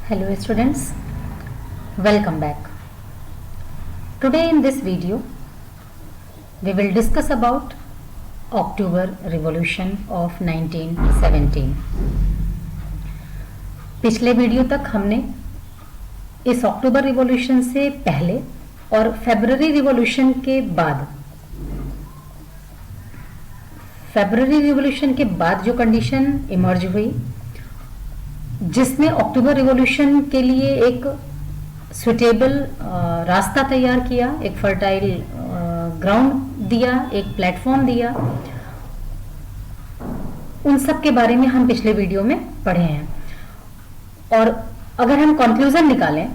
Hello students, welcome back. Today in this video we will discuss about October Revolution of 1917. पिछले video तक हमने इस अक्टूबर revolution से पहले और फरवरी रिवॉल्यूशन के बाद जो कंडीशन इमर्ज हुई जिसने अक्टूबर रिवॉल्यूशन के लिए एक सुटेबल रास्ता तैयार किया, एक फर्टाइल ग्राउंड दिया, एक प्लेटफॉर्म दिया, उन सब के बारे में हम पिछले वीडियो में पढ़े हैं। और अगर हम कंक्लूजन निकालें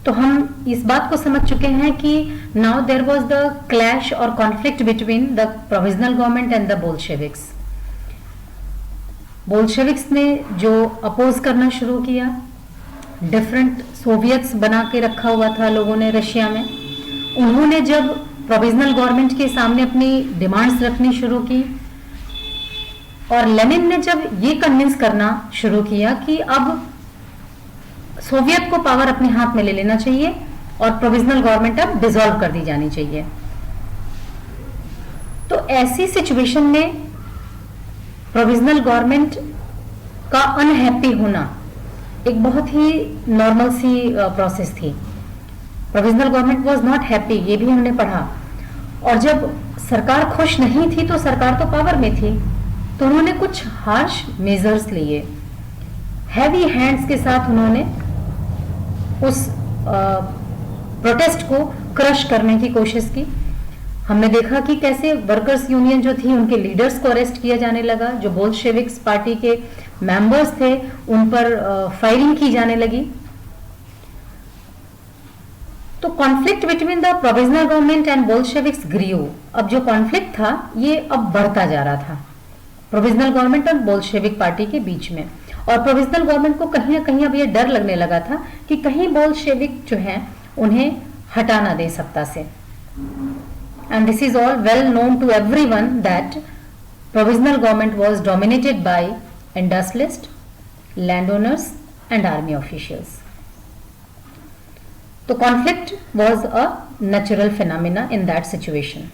तो हम इस बात को समझ चुके हैं कि now there was the clash और conflict between the provisional government and the Bolsheviks. Bolsheviks ने जो अपोज करना शुरू किया, डिफरेंट सोवियट्स बना के रखा हुआ था लोगों ने रशिया में, उन्होंने जब प्रोविजनल गवर्नमेंट के सामने अपनी डिमांड्स रखनी शुरू की और लेनिन ने जब ये कन्विंस करना शुरू किया कि अब सोवियत को पावर अपने हाथ में ले लेना चाहिए और प्रोविजनल गवर्नमेंट अब डिसॉल्व कर दी जानी चाहिए, तो ऐसी सिचुएशन में प्रोविजनल गवर्नमेंट का अनहैप्पी होना एक बहुत ही नॉर्मल सी प्रोसेस थी। Provisional government was not happy, ये भी हमने पढ़ा। और जब सरकार खुश नहीं थी तो सरकार तो पावर में थी, तो उन्होंने कुछ हार्श मेजर्स लिए, हैवी हैंड्स के साथ उन्होंने उस प्रोटेस्ट को क्रश करने की कोशिश की। हमने देखा कि कैसे वर्कर्स यूनियन जो थी उनके लीडर्स को अरेस्ट किया जाने लगा, जो बोल्शेविक्स पार्टी के मेंबर्स थे उन पर फायरिंग की जाने लगी। तो conflict between the provisional government and Bolsheviks grew. अब जो कॉन्फ्लिक्ट था ये अब बढ़ता जा रहा था प्रोविजनल गवर्नमेंट और बोल्शेविक पार्टी के बीच में, और प्रोविजनल गवर्नमेंट को कहीं ना कहीं अब ये डर लगने लगा था कि कहीं बोल्शेविक जो हैं उन्हें हटा ना दे सत्ता से। And this is all well known to everyone that provisional government was dominated by industrialists, landowners and army officials. So conflict was a natural phenomena in that situation.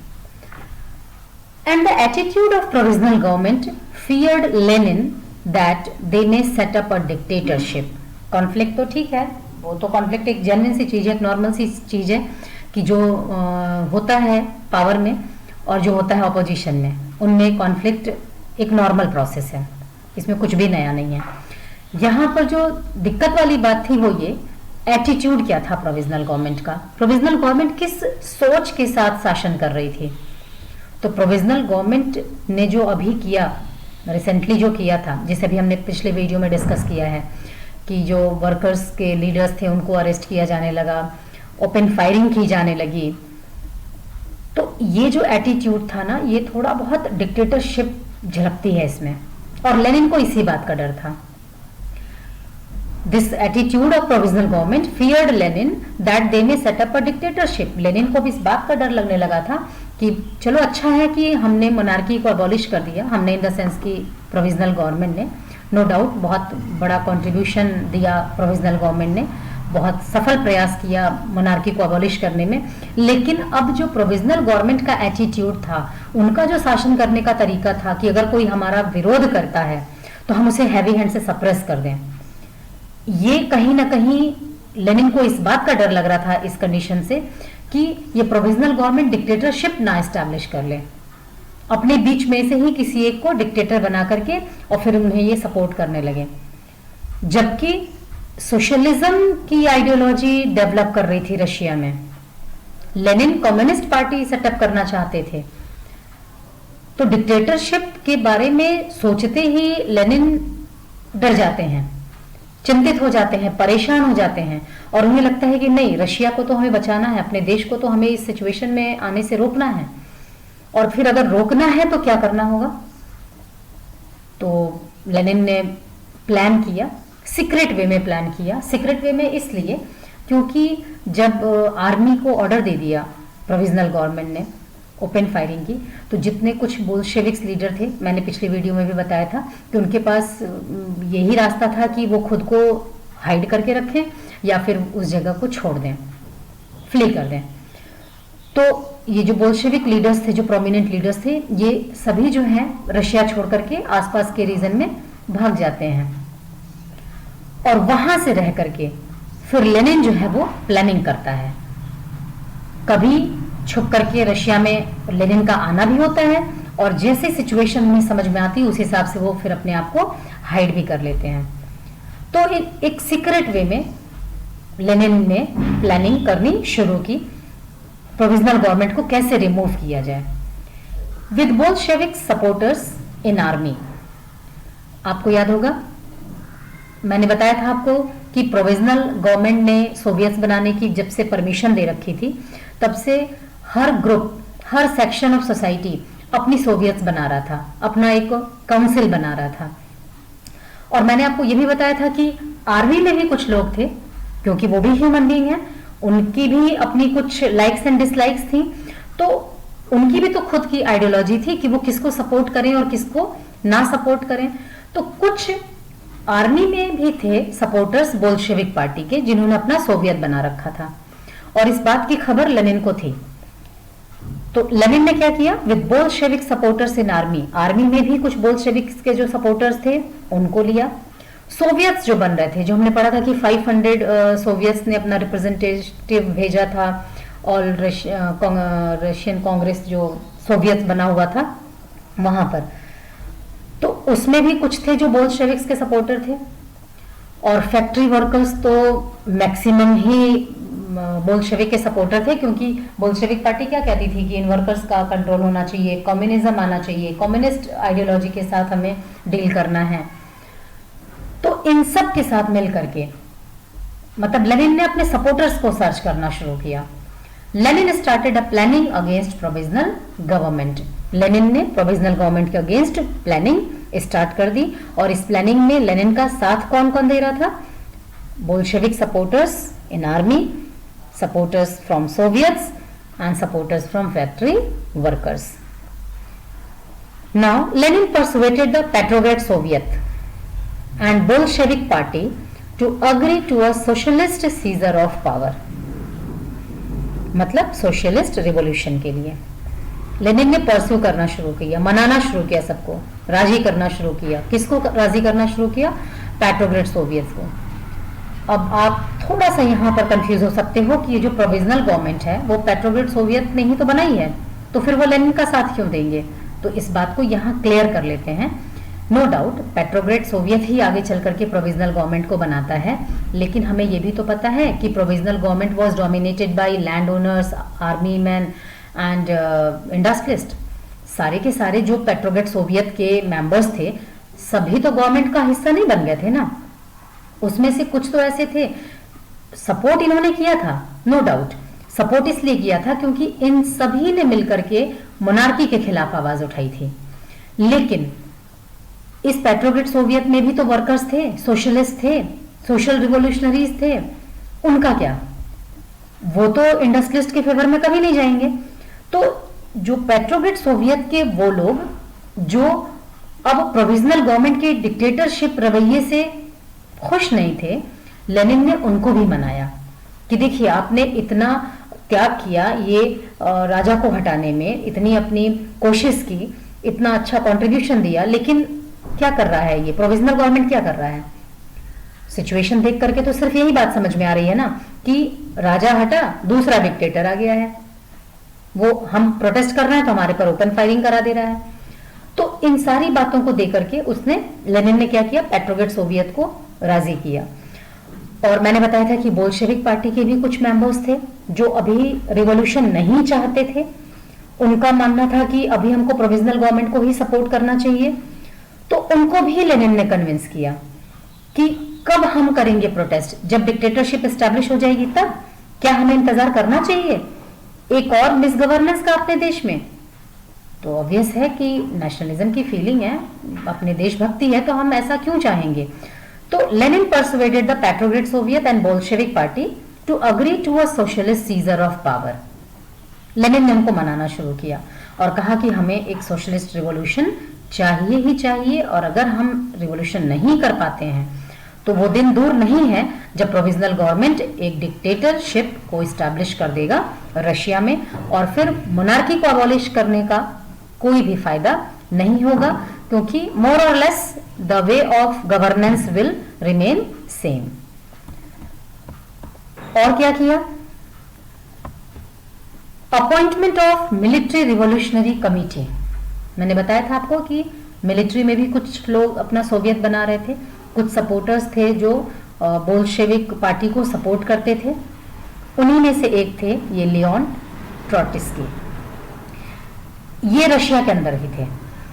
And the attitude of provisional government feared Lenin that they may set up a dictatorship. Conflict तो ठीक है, वो तो conflict एक genuine सी चीज है, एक normal सी चीज है कि जो होता है पावर में और जो होता है ऑपोजिशन में, उनमें कॉन्फ्लिक्ट एक नॉर्मल प्रोसेस है, इसमें कुछ भी नया नहीं है। यहाँ पर जो दिक्कत वाली बात थी वो ये एटीट्यूड क्या था प्रोविजनल गवर्नमेंट का, प्रोविजनल गवर्नमेंट किस सोच के साथ शासन कर रही थी। तो प्रोविजनल गवर्नमेंट ने जो अभी किया, रिसेंटली जो किया था, जिसे अभी हमने पिछले वीडियो में डिस्कस किया है कि जो वर्कर्स के लीडर्स थे उनको अरेस्ट किया जाने लगा, ओपन फायरिंग की जाने लगी, तो ये जो एटीट्यूड था ना ये थोड़ा बहुत डिक्टेटरशिप झलकती है इसमें, और लेनिन को इसी बात का डर था। This attitude of provisional government feared Lenin that they may set up a dictatorship. Lenin को भी इस बात का डर लगने लगा था कि चलो अच्छा है कि हमने मोनार्की को अबॉलिश कर दिया, हमने इन द सेंस की प्रोविजनल गवर्नमेंट ने नो डाउट बहुत बड़ा कंट्रीब्यूशन दिया, प्रोविजनल गवर्नमेंट ने बहुत सफल प्रयास किया मोनार्की को अबॉलिश करने में, लेकिन अब जो प्रोविजनल गवर्नमेंट का एटीट्यूड था, उनका जो शासन करने का तरीका था कि अगर कोई हमारा विरोध करता है तो हम उसे हैवी हैंड से सप्रेस कर दें, ये कहीं ना कहीं लेनिन को इस बात का डर लग रहा था इस कंडीशन से कि ये प्रोविजनल गवर्नमेंट डिक्टेटरशिप ना एस्टैब्लिश कर ले, अपने बीच में से ही किसी एक को डिक्टेटर बना करके और फिर उन्हें ये सपोर्ट करने लगे। जबकि सोशलिज्म की आइडियोलॉजी डेवलप कर रही थी रशिया में, लेनिन कम्युनिस्ट पार्टी सेटअप करना चाहते थे, तो डिक्टेटरशिप के बारे में सोचते ही लेनिन डर जाते हैं, चिंतित हो जाते हैं, परेशान हो जाते हैं, और उन्हें लगता है कि नहीं, रशिया को तो हमें बचाना है, अपने देश को तो हमें इस सिचुएशन में आने से रोकना है, और फिर अगर रोकना है तो क्या करना होगा। तो लेनिन ने प्लान किया, सीक्रेट वे में प्लान किया। सीक्रेट वे में इसलिए क्योंकि जब आर्मी को ऑर्डर दे दिया प्रोविजनल गवर्नमेंट ने ओपन फायरिंग की, तो जितने कुछ बोल्शेविक्स लीडर थे, मैंने पिछली वीडियो में भी बताया था कि उनके पास यही रास्ता था कि वो खुद को हाइड करके रखें या फिर उस जगह को छोड़ दें, फ्ली कर दें। तो ये जो बोल्शेविक लीडर्स थे, जो प्रोमिनेंट लीडर्स थे, ये सभी जो हैं रशिया छोड़ करके आसपास के रीजन में भाग जाते हैं और वहां से रह करके फिर लेनिन जो है वो प्लानिंग करता है। कभी छुप करके रशिया में लेनिन का आना भी होता है और जैसे सिचुएशन में समझ में आती है उस हिसाब से वो फिर अपने आप को हाइड भी कर लेते हैं। तो एक सीक्रेट वे में लेनिन ने प्लानिंग करनी शुरू की, प्रोविजनल गवर्नमेंट को कैसे रिमूव किया जाए। With Bolshevik supporters in army, आपको याद होगा मैंने बताया था आपको कि प्रोविजनल गवर्नमेंट ने सोवियत बनाने की जब से परमिशन दे रखी थी तब से हर ग्रुप, हर सेक्शन ऑफ सोसाइटी अपनी सोवियत बना रहा था, अपना एक काउंसिल बना रहा था। और मैंने आपको यह भी बताया था कि आर्मी में भी कुछ लोग थे, क्योंकि वो भी ह्यूमन बीइंग है, उनकी भी अपनी कुछ लाइक्स एंड डिसलाइक्स थी, तो उनकी भी तो खुद की आइडियोलॉजी थी कि वो किसको सपोर्ट करें और किसको ना सपोर्ट करें। तो कुछ आर्मी में भी थे सपोर्टर्स बोल्शेविक पार्टी के, जिन्होंने अपना सोवियत बना रखा था और इस बात की खबर लेनिन को थी। तो लेनिन ने क्या किया, with Bolshevik supporters in army, army में भी कुछ बोल्शेविक्स के जो सपोर्टर्स थे उनको लिया। सोवियत्स जो बन रहे थे, जो हमने पढ़ा था कि 500 सोवियत्स ने अपना रिप्रेजेंटेटिव भेजा था और रशियन कांग्रेस जो सोवियत बना हुआ था वहां पर, तो उसमें भी कुछ थे जो बोल्शेविक्स के सपोर्टर थे। और फैक्ट्री वर्कर्स तो मैक्सिमम ही बोल्शेविक के सपोर्टर थे, क्योंकि बोल्शेविक पार्टी क्या कहती थी कि इन वर्कर्स का कंट्रोल होना चाहिए, कम्युनिज्म आना चाहिए, कम्युनिस्ट आइडियोलॉजी के साथ हमें डील करना है। तो इन सब के साथ मिल करके मतलब लेनिन ने अपने सपोर्टर्स को सर्च करना शुरू किया। Lenin started a planning against provisional government, Lenin ने प्रोविजनल गवर्नमेंट के अगेंस्ट प्लानिंग स्टार्ट कर दी। और इस प्लानिंग में लेनिन का साथ कौन कौन दे रहा था, Bolshevik supporters in army, supporters from Soviets and supporters from factory workers. Now Lenin persuaded the Petrograd Soviet and Bolshevik party to agree to a socialist seizure of power, मतलब socialist revolution के लिए Lenin ने pursue करना शुरू किया, मनाना शुरू किया, सबको राजी करना शुरू किया। किसको राजी करना शुरू किया, पेट्रोग्रेड सोवियत को। अब आप थोड़ा सा यहाँ पर कंफ्यूज हो सकते हो कि ये जो प्रोविजनल गवर्नमेंट है वो पेट्रोग्रेड सोवियत ने ही तो बनाई है, तो फिर वो लेनिन का साथ क्यों देंगे। तो इस बात को यहाँ क्लियर कर लेते हैं। नो डाउट पेट्रोग्रेड सोवियत ही आगे चल करके प्रोविजनल गवर्नमेंट को बनाता है, लेकिन हमें ये भी तो पता है कि provisional government was dominated by land owners, army man and industrialist. सारे के सारे जो पेट्रोग्रेड सोवियत के मेंबर्स थे सभी तो गवर्नमेंट का हिस्सा नहीं बन गए थे ना, उसमें से कुछ तो ऐसे थे। सपोर्ट इन्होंने किया था, नो डाउट सपोर्ट इसलिए किया था क्योंकि इन सभी ने मिलकर के मोनार्की के खिलाफ आवाज उठाई थी। लेकिन इस पेट्रोग्रेड सोवियत में भी तो वर्कर्स थे, सोशलिस्ट थे, सोशल रिवोल्यूशनरीज थे, उनका क्या, वो तो इंडस्ट्रियलिस्ट के फेवर में कभी नहीं जाएंगे। तो जो पेट्रोग्रेड सोवियत के वो लोग जो अब प्रोविजनल गवर्नमेंट के डिक्टेटरशिप रवैये से खुश नहीं थे, लेनिन ने उनको भी मनाया कि देखिए आपने इतना त्याग किया, ये राजा को हटाने में इतनी अपनी कोशिश की, इतना अच्छा कंट्रीब्यूशन दिया, लेकिन क्या कर रहा है ये प्रोविजनल गवर्नमेंट, क्या कर रहा है। सिचुएशन देख करके तो सिर्फ यही बात समझ में आ रही है ना कि राजा हटा, दूसरा डिक्टेटर आ गया है, वो हम प्रोटेस्ट कर रहे हैं तो हमारे पर ओपन फायरिंग करा दे रहा है। तो इन सारी बातों को देकर के उसने, लेनिन ने क्या किया, पेट्रोग्रेड सोवियत को राजी किया। और मैंने बताया था कि बोल्शेविक पार्टी के भी कुछ मेंबर्स थे जो अभी रिवॉल्यूशन नहीं चाहते थे, उनका मानना था कि अभी हमको प्रोविजनल गवर्नमेंट को ही सपोर्ट करना चाहिए। तो उनको भी लेनिन ने कन्विंस किया कि कब हम करेंगे प्रोटेस्ट, जब डिक्टेटरशिप एस्टैब्लिश हो जाएगी तब, क्या हमें इंतजार करना चाहिए एक और मिसगवर्नेंस का अपने देश में। तो ऑब्वियस है कि नेशनलिज्म की फीलिंग है, अपने देशभक्ति है, तो हम ऐसा क्यों चाहेंगे। तो Lenin persuaded the Petrograd Soviet and Bolshevik party to agree to a socialist seizure of power। Lenin ने उनको मनाना शुरू किया और कहा कि हमें एक सोशलिस्ट रिवॉल्यूशन चाहिए ही चाहिए, और अगर हम रिवॉल्यूशन नहीं कर पाते हैं तो वो दिन दूर नहीं है जब प्रोविजनल गवर्नमेंट एक डिक्टेटरशिप को इस्टेब्लिश कर देगा रशिया में, और फिर मोनार्की को अबॉलिश करने का कोई भी फायदा नहीं होगा, क्योंकि मोर और less the way of governance will remain same. और क्या किया? Appointment of military revolutionary committee. मैंने बताया था आपको कि मिलिट्री में भी कुछ लोग अपना सोवियत बना रहे थे, कुछ सपोर्टर्स थे जो बोल्शेविक पार्टी को सपोर्ट करते थे। उन्हीं में से एक थे ये लियोन ट्रॉट्स्की। ये रशिया के अंदर ही थे।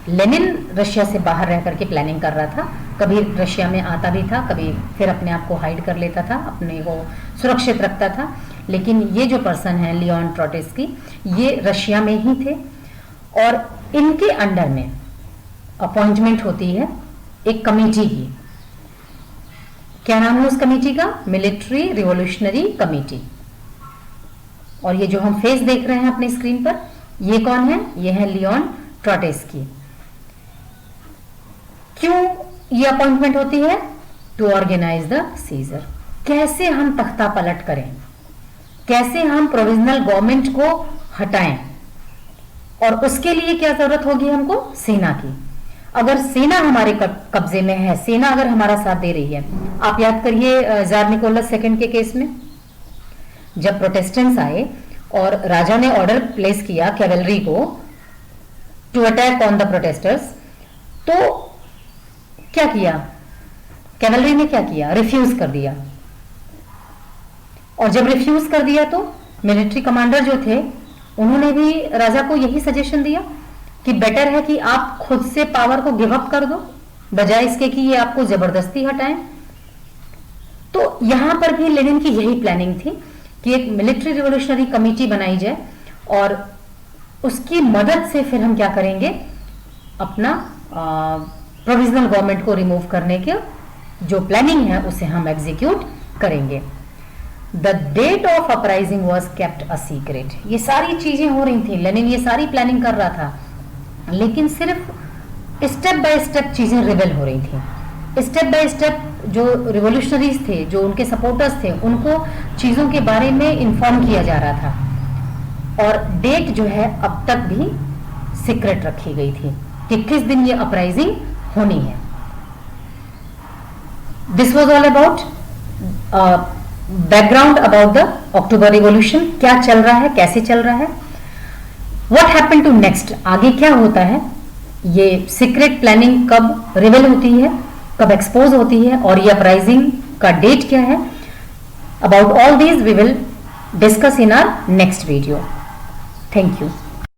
लेनिन रशिया से बाहर रह करके प्लानिंग कर रहा था, कभी रशिया में आता भी था, कभी फिर अपने आप को हाइड कर लेता था, अपने को सुरक्षित रखता था। लेकिन ये जो पर्सन है लियोन ट्रॉट्स्की, ये रशिया में ही थे, और इनके अंडर में अपॉइंटमेंट होती है एक कमेटी की। क्या नाम है उस कमेटी का? Military revolutionary committee. और ये जो हम फेस देख रहे हैं अपनी स्क्रीन पर, ये कौन है? ये है लियोन ट्रॉट्स्की। क्यों ये अपॉइंटमेंट होती है? To organise the seizure. कैसे हम तख्ता पलट करें, कैसे हम प्रोविजनल गवर्नमेंट को हटाएं, और उसके लिए क्या जरूरत होगी हमको? सेना की। अगर सेना हमारे कब्जे में है, सेना अगर हमारा साथ दे रही है, आप याद करिए जार निकोलस सेकंड के केस में, जब प्रोटेस्टेंट्स आए और राजा ने ऑर्डर प्लेस किया कैवलरी को to attack on the protesters, तो क्या किया कैवलरी ने? क्या किया? रिफ्यूज कर दिया। और जब रिफ्यूज कर दिया तो मिलिट्री कमांडर जो थे उन्होंने भी राजा को यही सजेशन दिया कि बेटर है कि आप खुद से पावर को गिव अप कर दो, बजाय इसके कि ये आपको जबरदस्ती हटाएं। तो यहां पर भी लेनिन की यही प्लानिंग थी कि एक मिलिट्री रिवॉल्यूशनरी कमेटी बनाई जाए, और उसकी मदद से फिर हम क्या करेंगे? अपना प्रोविजनल गवर्नमेंट को रिमूव करने के जो प्लानिंग है उसे हम एग्जीक्यूट करेंगे। The date of uprising was kept a secret. ये सारी चीजें हो रही थी, लेनिन ये सारी प्लानिंग कर रहा था, लेकिन सिर्फ स्टेप बाय स्टेप चीजें रिवेल हो रही थी। स्टेप बाय स्टेप जो रिवॉल्यूशनरीज थे, जो उनके सपोर्टर्स थे, उनको चीजों के बारे में इन्फॉर्म किया जा रहा था, और डेट जो है अब तक भी सीक्रेट रखी गई थी कि किस दिन ये अपराइजिंग होनी है। This was all about background about the October revolution. क्या चल रहा है, कैसे चल रहा है, व्हाट हैपन टू नेक्स्ट, आगे क्या होता है, ये सीक्रेट प्लानिंग कब रिवेल होती है, कब एक्सपोज होती है, और ये अपराइजिंग का डेट क्या है। About all these we will discuss in our next video. Thank you.